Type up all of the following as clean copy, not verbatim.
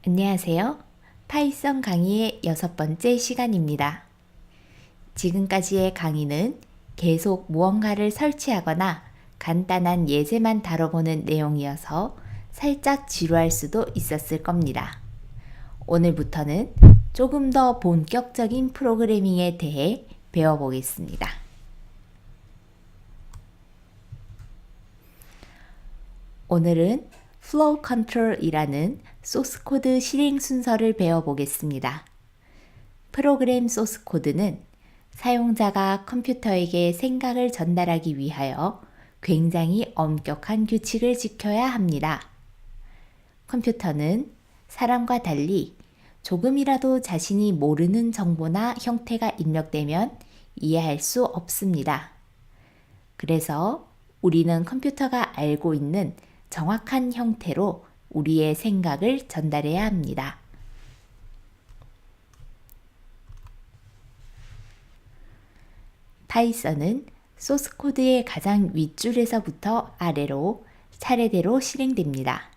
안녕하세요. 파이썬 강의의 6번째 시간입니다. 지금까지의 강의는 계속 무언가를 설치하거나 간단한 예제만 다뤄보는 내용이어서 살짝 지루할 수도 있었을 겁니다. 오늘부터는 조금 더 본격적인 프로그래밍에 대해 배워보겠습니다. 오늘은 Flow Control이라는 소스 코드 실행 순서를 배워보겠습니다. 프로그램 소스 코드는 사용자가 컴퓨터에게 생각을 전달하기 위하여 굉장히 엄격한 규칙을 지켜야 합니다. 컴퓨터는 사람과 달리 조금이라도 자신이 모르는 정보나 형태가 입력되면 이해할 수 없습니다. 그래서 우리는 컴퓨터가 알고 있는 정확한 형태로 우리의 생각을 전달해야 합니다. 파이썬은 소스 코드의 가장 윗줄에서부터 아래로 차례대로 실행됩니다.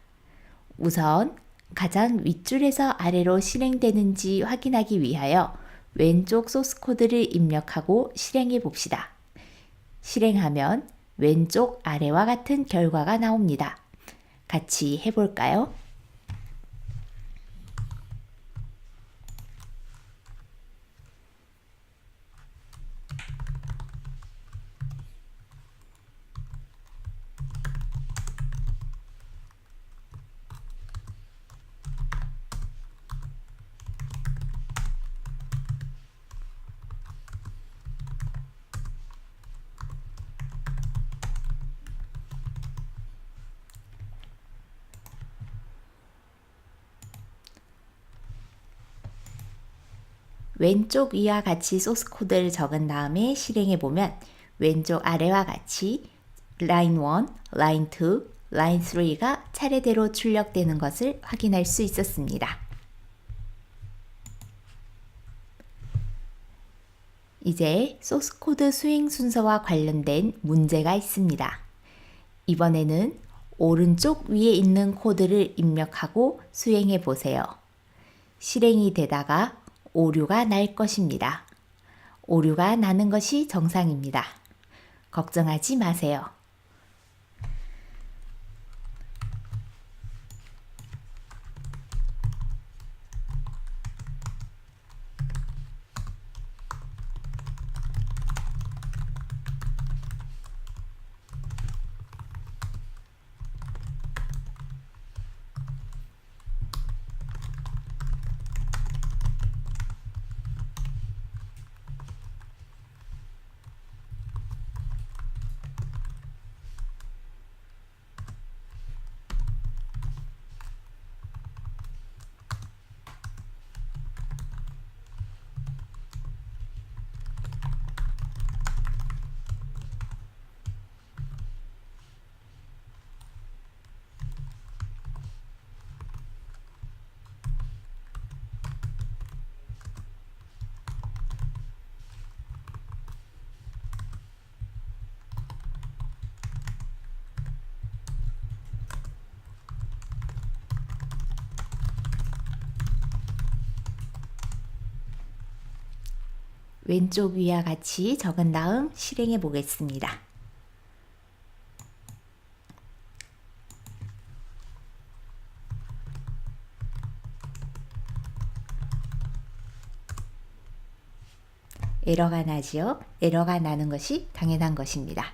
우선 가장 윗줄에서 아래로 실행되는지 확인하기 위하여 왼쪽 소스 코드를 입력하고 실행해 봅시다. 실행하면 왼쪽 아래와 같은 결과가 나옵니다. 같이 해볼까요? 왼쪽 위와 같이 소스 코드를 적은 다음에 실행해 보면 왼쪽 아래와 같이 라인 1, 라인 2, 라인 3가 차례대로 출력되는 것을 확인할 수 있었습니다. 이제 소스 코드 수행 순서와 관련된 문제가 있습니다. 이번에는 오른쪽 위에 있는 코드를 입력하고 수행해 보세요. 실행이 되다가 오류가 날 것입니다. 오류가 나는 것이 정상입니다. 걱정하지 마세요. 왼쪽 위와 같이 적은 다음 실행해 보겠습니다. 에러가 나지요? 에러가 나는 것이 당연한 것입니다.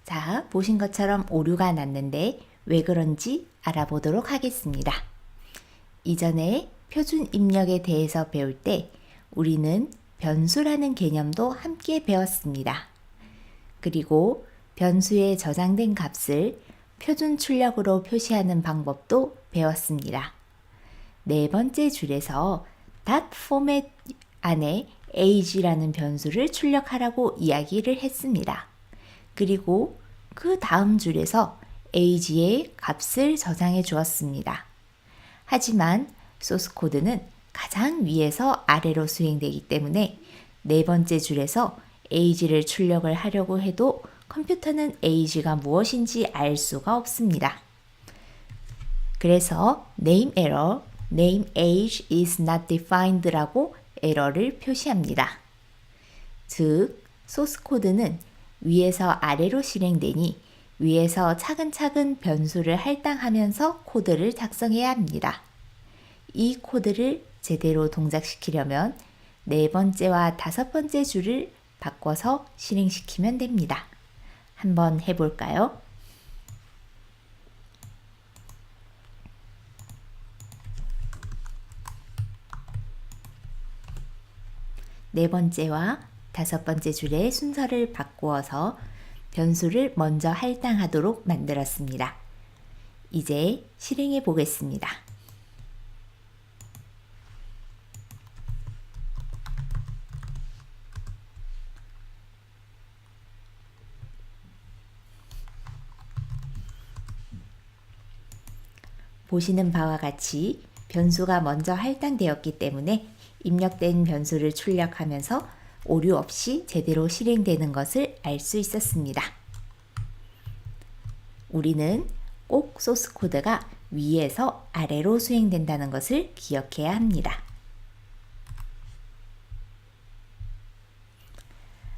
자, 보신 것처럼 오류가 났는데 왜 그런지 알아보도록 하겠습니다. 이전에 표준 입력에 대해서 배울 때 우리는 변수라는 개념도 함께 배웠습니다. 그리고 변수에 저장된 값을 표준 출력으로 표시하는 방법도 배웠습니다. 네 번째 줄에서 .format 안에 age라는 변수를 출력하라고 이야기를 했습니다. 그리고 그 다음 줄에서 age의 값을 저장해 주었습니다. 하지만 소스 코드는 가장 위에서 아래로 수행되기 때문에 네 번째 줄에서 age를 출력을 하려고 해도 컴퓨터는 age가 무엇인지 알 수가 없습니다. 그래서 name error, name age is not defined라고 에러를 표시합니다. 즉, 소스 코드는 위에서 아래로 실행되니 위에서 차근차근 변수를 할당하면서 코드를 작성해야 합니다. 이 코드를 제대로 동작시키려면 네 번째와 다섯 번째 줄을 바꿔서 실행시키면 됩니다. 한번 해볼까요? 네 번째와 다섯 번째 줄의 순서를 바꾸어서 변수를 먼저 할당하도록 만들었습니다. 이제 실행해 보겠습니다. 보시는 바와 같이 변수가 먼저 할당되었기 때문에 입력된 변수를 출력하면서 오류 없이 제대로 실행되는 것을 알 수 있었습니다. 우리는 꼭 소스 코드가 위에서 아래로 수행된다는 것을 기억해야 합니다.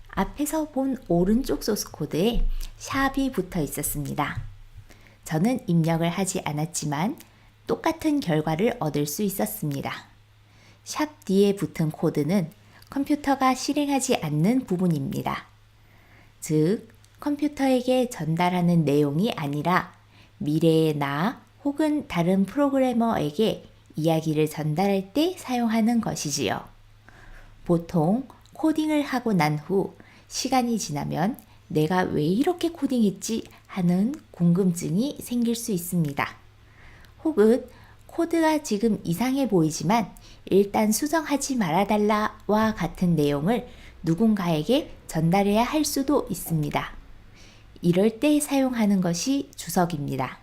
앞에서 본 오른쪽 소스 코드에 샵이 붙어 있었습니다. 저는 입력을 하지 않았지만 똑같은 결과를 얻을 수 있었습니다. 샵 뒤에 붙은 코드는 컴퓨터가 실행하지 않는 부분입니다. 즉, 컴퓨터에게 전달하는 내용이 아니라 미래의 나 혹은 다른 프로그래머에게 이야기를 전달할 때 사용하는 것이지요. 보통 코딩을 하고 난 후 시간이 지나면 내가 왜 이렇게 코딩했지 하는 궁금증이 생길 수 있습니다. 혹은 코드가 지금 이상해 보이지만 일단 수정하지 말아달라와 같은 내용을 누군가에게 전달해야 할 수도 있습니다. 이럴 때 사용하는 것이 주석입니다.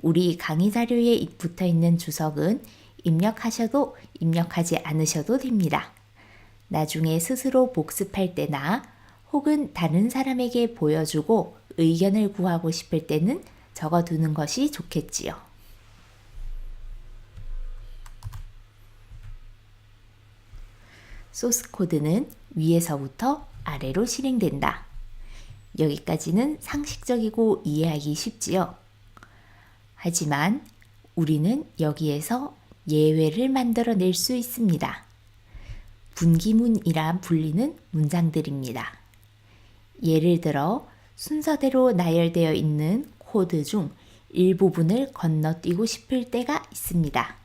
우리 강의 자료에 붙어 있는 주석은 입력하셔도 입력하지 않으셔도 됩니다. 나중에 스스로 복습할 때나 혹은 다른 사람에게 보여주고 의견을 구하고 싶을 때는 적어두는 것이 좋겠지요. 소스 코드는 위에서부터 아래로 실행된다. 여기까지는 상식적이고 이해하기 쉽지요. 하지만 우리는 여기에서 예외를 만들어낼 수 있습니다. 분기문이라 불리는 문장들입니다. 예를 들어 순서대로 나열되어 있는 코드 중 일부분을 건너뛰고 싶을 때가 있습니다.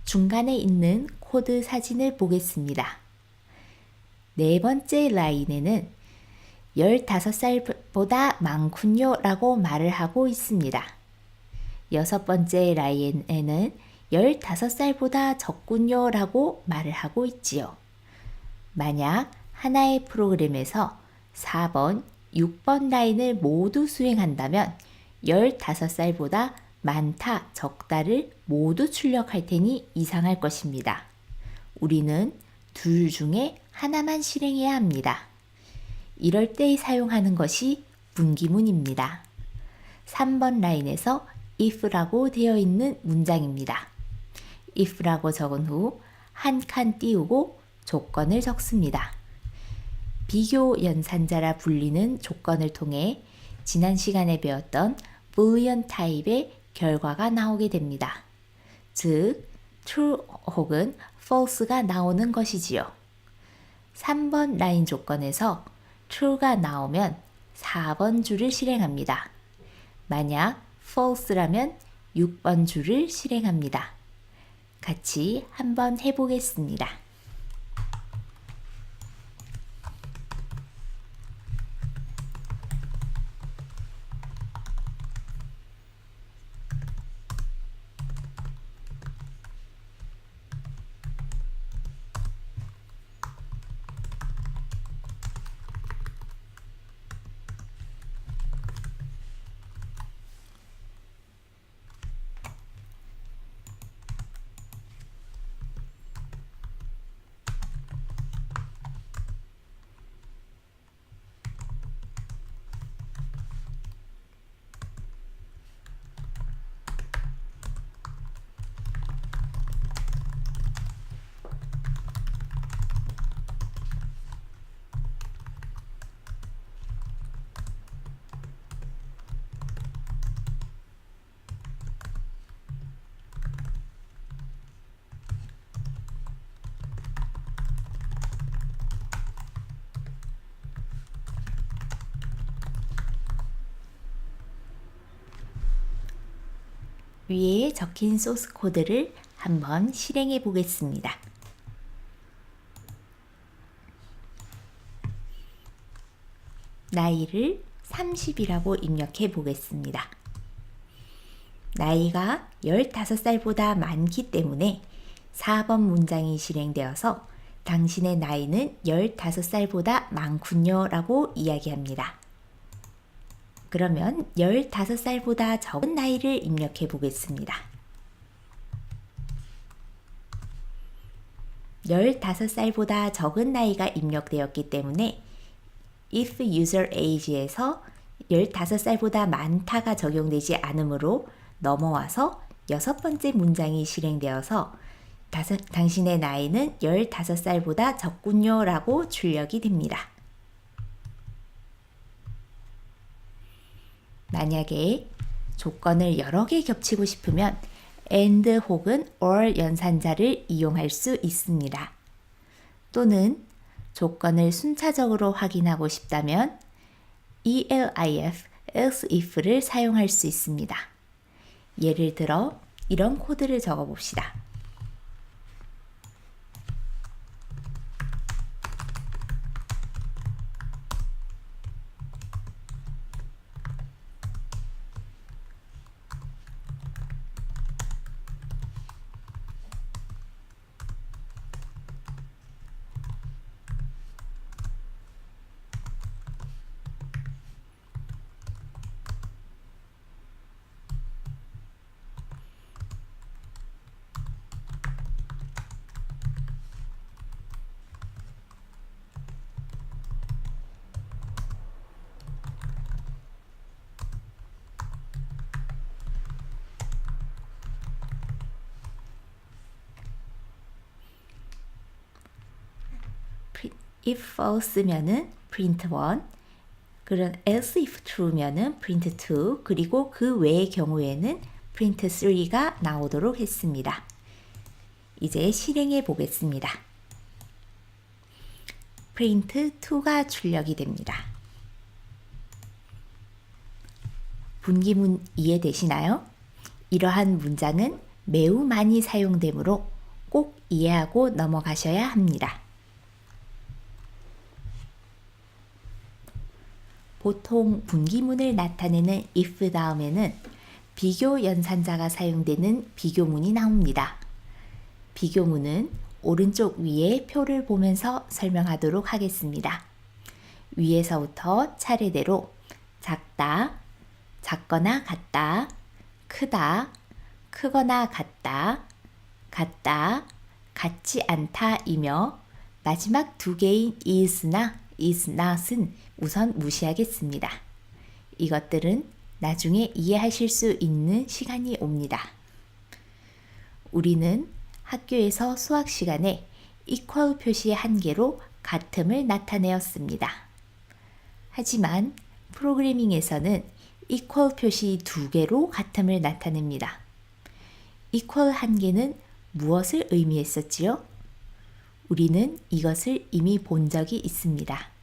중간에 있는 코드 사진을 보겠습니다. 네 번째 라인에는 15살보다 많군요 라고 말을 하고 있습니다. 여섯 번째 라인에는 15살보다 적군요 라고 말을 하고 있지요. 만약 하나의 프로그램에서 4번, 6번 라인을 모두 수행한다면 15살보다 많다, 적다를 모두 출력할 테니 이상할 것입니다. 우리는 둘 중에 하나만 실행해야 합니다. 이럴 때 사용하는 것이 분기문입니다. 3번 라인에서 if라고 되어 있는 문장입니다. if라고 적은 후 한 칸 띄우고 조건을 적습니다. 비교 연산자라 불리는 조건을 통해 지난 시간에 배웠던 boolean 타입의 결과가 나오게 됩니다. 즉, true 혹은 false가 나오는 것이지요. 3번 라인 조건에서 true가 나오면 4번 줄을 실행합니다. 만약 false라면 6번 줄을 실행합니다. 같이 한번 해보겠습니다. 위에 적힌 소스 코드를 한번 실행해 보겠습니다. 나이를 30이라고 입력해 보겠습니다. 나이가 15살보다 많기 때문에 4번 문장이 실행되어서 당신의 나이는 15살보다 많군요 라고 이야기합니다. 그러면 15살보다 적은 나이를 입력해 보겠습니다. 15살보다 적은 나이가 입력되었기 때문에 if user age에서 15살보다 많다가 적용되지 않으므로 넘어와서 6번째 문장이 실행되어서 당신의 나이는 15살보다 적군요 라고 출력이 됩니다. 만약에 조건을 여러 개 겹치고 싶으면 and 혹은 or 연산자를 이용할 수 있습니다. 또는 조건을 순차적으로 확인하고 싶다면 elif, else if를 사용할 수 있습니다. 예를 들어 이런 코드를 적어 봅시다. if false면은 print 1, 그런 else if true면은 print 2, 그리고 그 외의 경우에는 print 3가 나오도록 했습니다. 이제 실행해 보겠습니다. print 2가 출력이 됩니다. 분기문 이해되시나요? 이러한 문장은 매우 많이 사용되므로 꼭 이해하고 넘어가셔야 합니다. 보통 분기문을 나타내는 if 다음에는 비교 연산자가 사용되는 비교문이 나옵니다. 비교문은 오른쪽 위에 표를 보면서 설명하도록 하겠습니다. 위에서부터 차례대로 작다, 작거나 같다, 크다, 크거나 같다, 같다, 같지 않다이며 마지막 두 개인 is나 is not은 우선 무시하겠습니다. 이것들은 나중에 이해하실 수 있는 시간이 옵니다. 우리는 학교에서 수학 시간에 equal 표시의 한 개로 같음을 나타내었습니다. 하지만 프로그래밍에서는 equal 표시 두 개로 같음을 나타냅니다. equal 한 개는 무엇을 의미했었지요? 우리는 이것을 이미 본 적이 있습니다.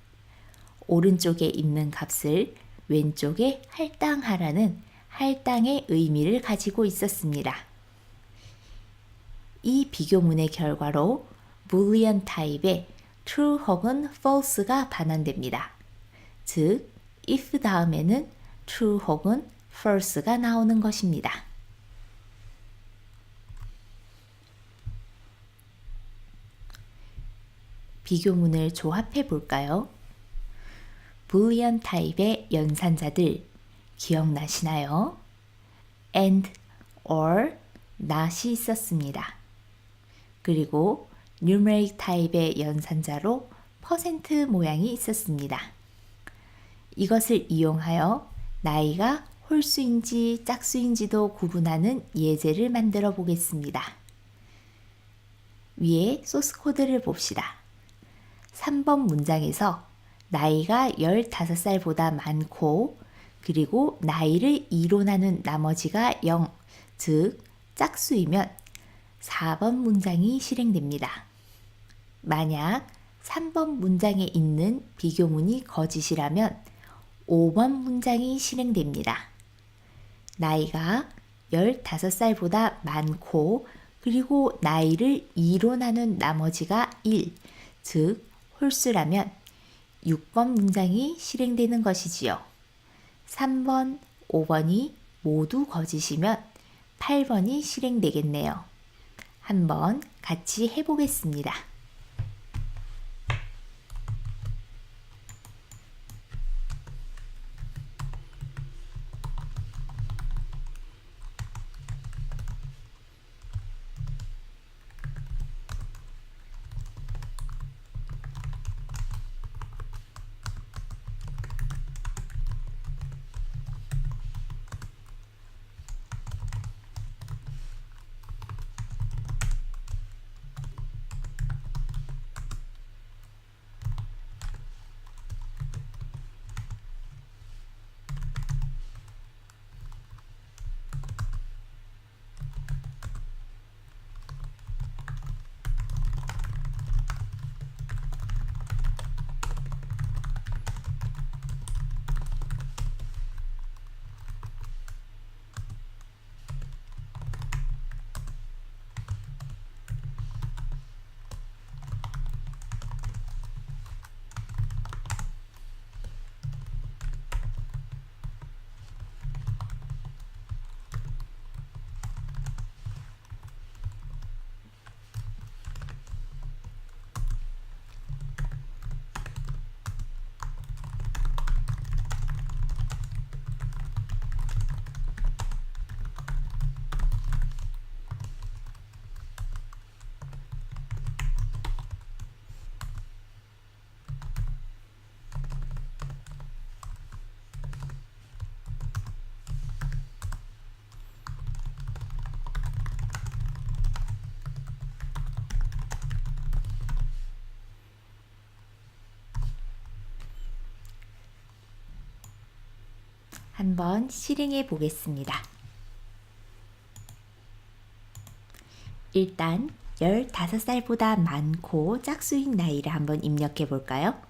오른쪽에 있는 값을 왼쪽에 할당하라는 할당의 의미를 가지고 있었습니다. 이 비교문의 결과로 boolean 타입의 true 혹은 false가 반환됩니다. 즉, if 다음에는 true 혹은 false가 나오는 것입니다. 비교문을 조합해 볼까요? boolean 타입의 연산자들 기억나시나요? and, or, not이 있었습니다. 그리고 numeric 타입의 연산자로 퍼센트 모양이 있었습니다. 이것을 이용하여 나이가 홀수인지 짝수인지도 구분하는 예제를 만들어 보겠습니다. 위에 소스 코드를 봅시다. 3번 문장에서 나이가 15살보다 많고 그리고 나이를 2로 나눈 나머지가 0, 즉 짝수이면 4번 문장이 실행됩니다. 만약 3번 문장에 있는 비교문이 거짓이라면 5번 문장이 실행됩니다. 나이가 15살보다 많고 그리고 나이를 2로 나눈 나머지가 1, 즉 홀수라면 6번 문장이 실행되는 것이지요. 3번, 5번이 모두 거짓이면 8번이 실행되겠네요. 한번 같이 해보겠습니다. 한번 실행해 보겠습니다. 일단 15살보다 많고 짝수인 나이를 한번 입력해 볼까요?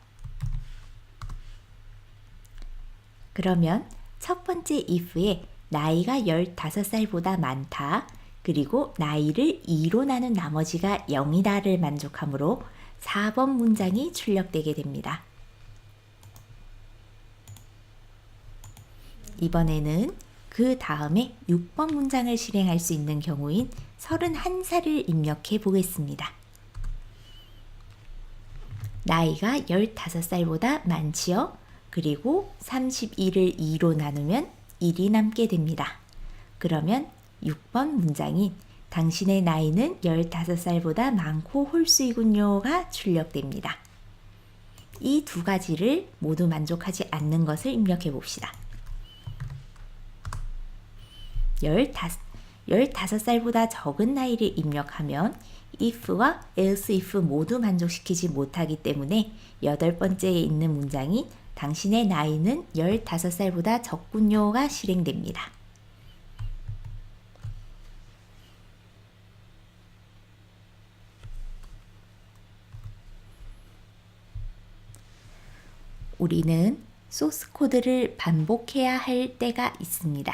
그러면 첫 번째 if에 나이가 15살보다 많다, 그리고 나이를 2로 나눈 나머지가 0이다를 만족하므로 4번 문장이 출력되게 됩니다. 이번에는 그 다음에 6번 문장을 실행할 수 있는 경우인 31살을 입력해 보겠습니다. 나이가 15살보다 많지요? 그리고 31을 2로 나누면 1이 남게 됩니다. 그러면 6번 문장인 당신의 나이는 15살보다 많고 홀수이군요가 출력됩니다. 이 두 가지를 모두 만족하지 않는 것을 입력해 봅시다. 15살보다 적은 나이를 입력하면 if와 else if 모두 만족시키지 못하기 때문에 8번째에 있는 문장이 당신의 나이는 15살보다 적군요가 실행됩니다. 우리는 소스 코드를 반복해야 할 때가 있습니다.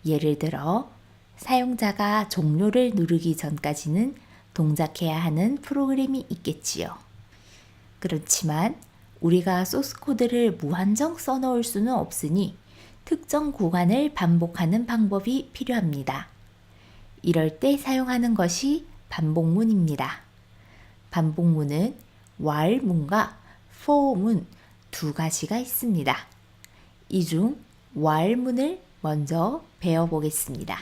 예를 들어 사용자가 종료를 누르기 전까지는 동작해야 하는 프로그램이 있겠지요. 그렇지만 우리가 소스 코드를 무한정 써놓을 수는 없으니 특정 구간을 반복하는 방법이 필요합니다. 이럴 때 사용하는 것이 반복문입니다. 반복문은 while문과 for문 두 가지가 있습니다. 이 중 while문을 먼저 배워보겠습니다.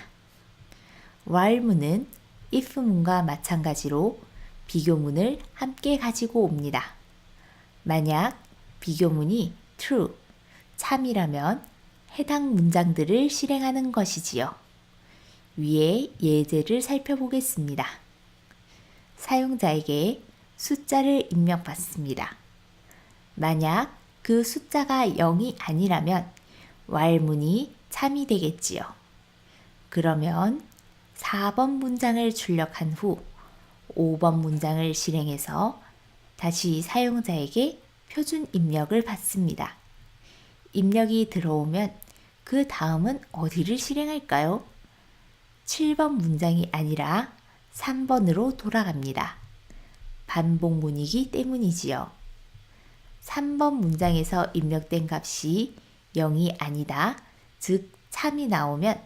while문은 if문과 마찬가지로 비교문을 함께 가지고 옵니다. 만약 비교문이 true, 참이라면 해당 문장들을 실행하는 것이지요. 위에 예제를 살펴보겠습니다. 사용자에게 숫자를 입력받습니다. 만약 그 숫자가 0이 아니라면 while문이 참이 되겠지요. 그러면 4번 문장을 출력한 후 5번 문장을 실행해서 다시 사용자에게 표준 입력을 받습니다. 입력이 들어오면 그 다음은 어디를 실행할까요? 7번 문장이 아니라 3번으로 돌아갑니다. 반복문이기 때문이지요. 3번 문장에서 입력된 값이 0이 아니다, 즉 3이 나오면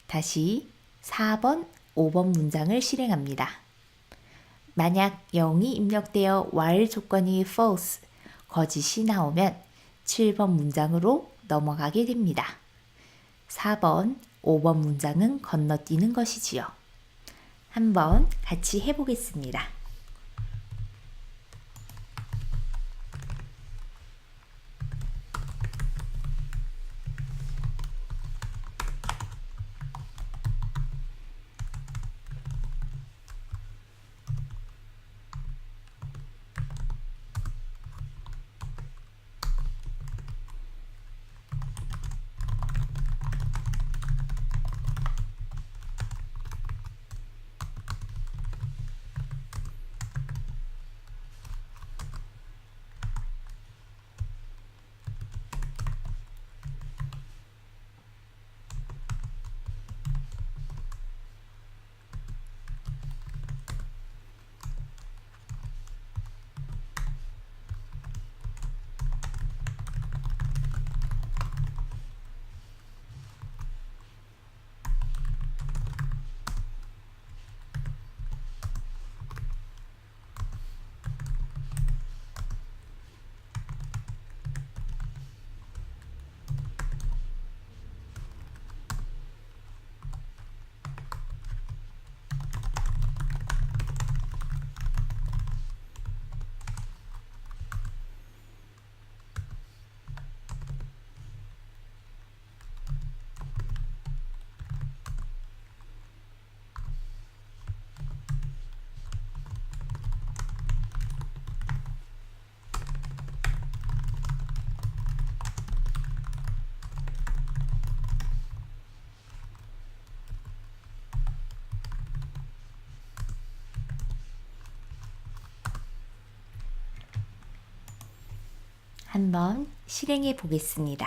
다시 4번, 5번 문장을 실행합니다. 만약 0이 입력되어 while 조건이 false, 거짓이 나오면 7번 문장으로 넘어가게 됩니다. 4번, 5번 문장은 건너뛰는 것이지요. 한번 같이 해보겠습니다. 한번 실행해 보겠습니다.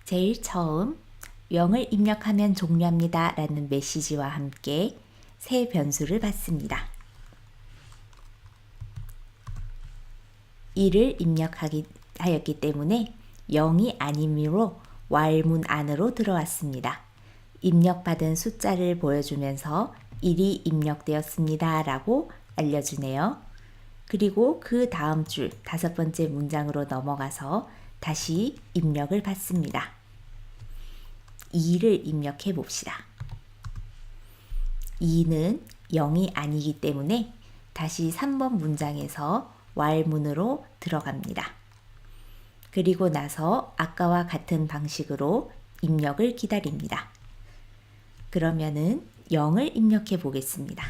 제일 처음 0을 입력하면 종료합니다 라는 메시지와 함께 새 변수를 받습니다. 1을 입력하였기 때문에 0이 아니므로 while문 안으로 들어왔습니다. 입력받은 숫자를 보여주면서 1이 입력되었습니다 라고 알려주네요. 그리고 그 다음 줄 5번째 문장으로 넘어가서 다시 입력을 받습니다. 2를 입력해 봅시다. 2는 0이 아니기 때문에 다시 3번 문장에서 while문으로 들어갑니다. 그리고 나서 아까와 같은 방식으로 입력을 기다립니다. 그러면은 0을 입력해 보겠습니다.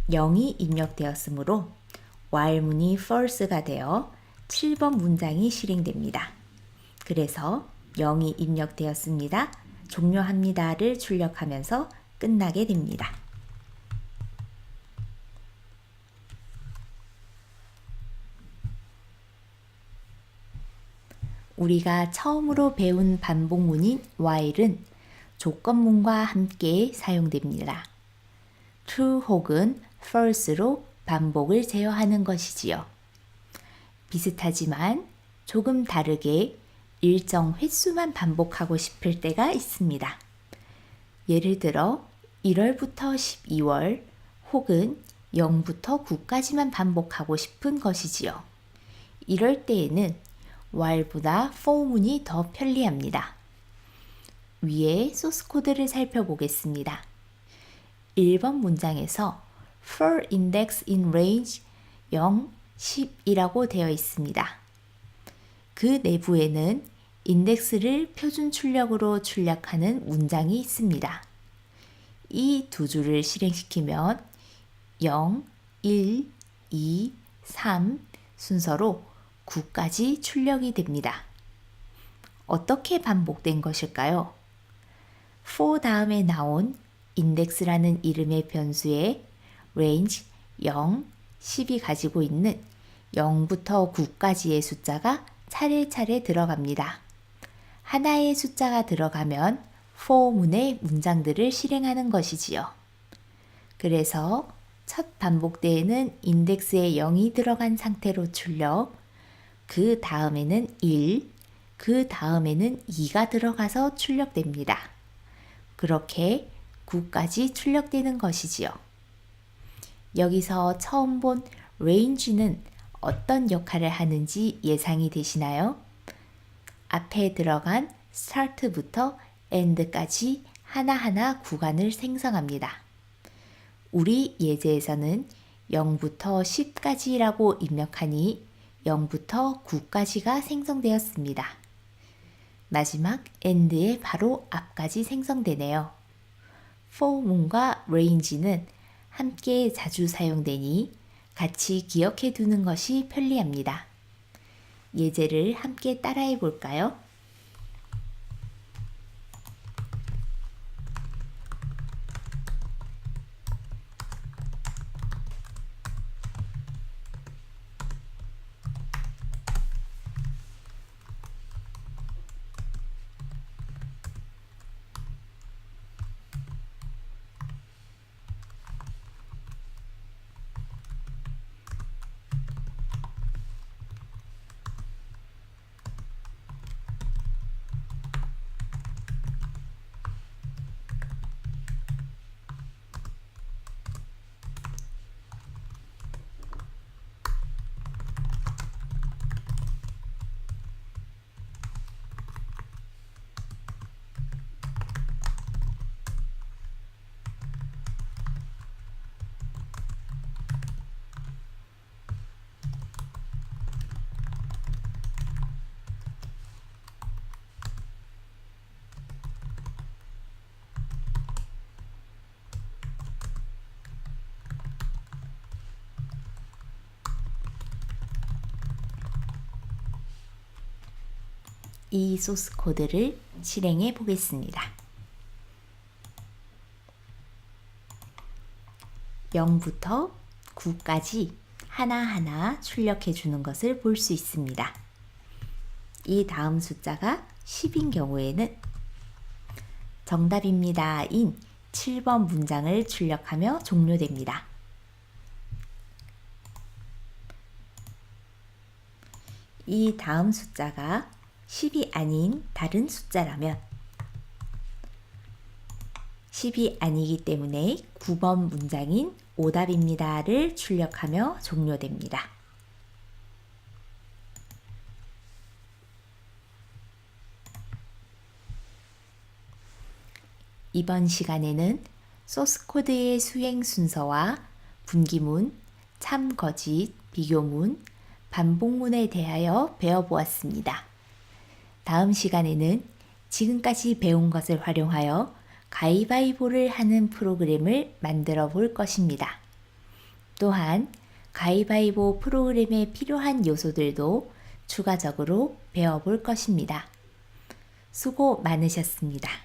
0이 입력되었으므로 while문이 false가 되어 7번 문장이 실행됩니다. 그래서 0이 입력되었습니다. 종료합니다를 출력하면서 끝나게 됩니다. 우리가 처음으로 배운 반복문인 while은 조건문과 함께 사용됩니다. true 혹은 false로 반복을 제어하는 것이지요. 비슷하지만 조금 다르게 일정 횟수만 반복하고 싶을 때가 있습니다. 예를 들어 1월부터 12월 혹은 0부터 9까지만 반복하고 싶은 것이지요. 이럴 때에는 while보다 for문이 더 편리합니다. 위에 소스 코드를 살펴보겠습니다. 1번 문장에서 for index in range 0, 10이라고 되어 있습니다. 그 내부에는 인덱스를 표준 출력으로 출력하는 문장이 있습니다. 이 두 줄을 실행시키면 0, 1, 2, 3 순서로 9까지 출력이 됩니다. 어떻게 반복된 것일까요? for 다음에 나온 index라는 이름의 변수에 range 0, 10이 가지고 있는 0부터 9까지의 숫자가 차례차례 들어갑니다. 하나의 숫자가 들어가면 for문의 문장들을 실행하는 것이지요. 그래서 첫 반복대에는 인덱스에 0이 들어간 상태로 출력, 그 다음에는 1, 그 다음에는 2가 들어가서 출력됩니다. 그렇게 9까지 출력되는 것이지요. 여기서 처음 본 range는 어떤 역할을 하는지 예상이 되시나요? 앞에 들어간 start부터 end까지 하나하나 구간을 생성합니다. 우리 예제에서는 0부터 10까지라고 입력하니 0부터 9까지가 생성되었습니다. 마지막 end의 바로 앞까지 생성되네요. for문과 range는 함께 자주 사용되니 같이 기억해 두는 것이 편리합니다. 예제를 함께 따라해 볼까요? 이 소스 코드를 실행해 보겠습니다. 0부터 9까지 하나하나 출력해 주는 것을 볼 수 있습니다. 이 다음 숫자가 10인 경우에는 정답입니다 인 7번 문장을 출력하며 종료됩니다. 이 다음 숫자가 10이 아닌 다른 숫자라면 10이 아니기 때문에 9번 문장인 오답입니다를 출력하며 종료됩니다. 이번 시간에는 소스 코드의 수행 순서와 분기문, 참, 거짓, 비교문, 반복문에 대하여 배워보았습니다. 다음 시간에는 지금까지 배운 것을 활용하여 가위바위보를 하는 프로그램을 만들어 볼 것입니다. 또한 가위바위보 프로그램에 필요한 요소들도 추가적으로 배워볼 것입니다. 수고 많으셨습니다.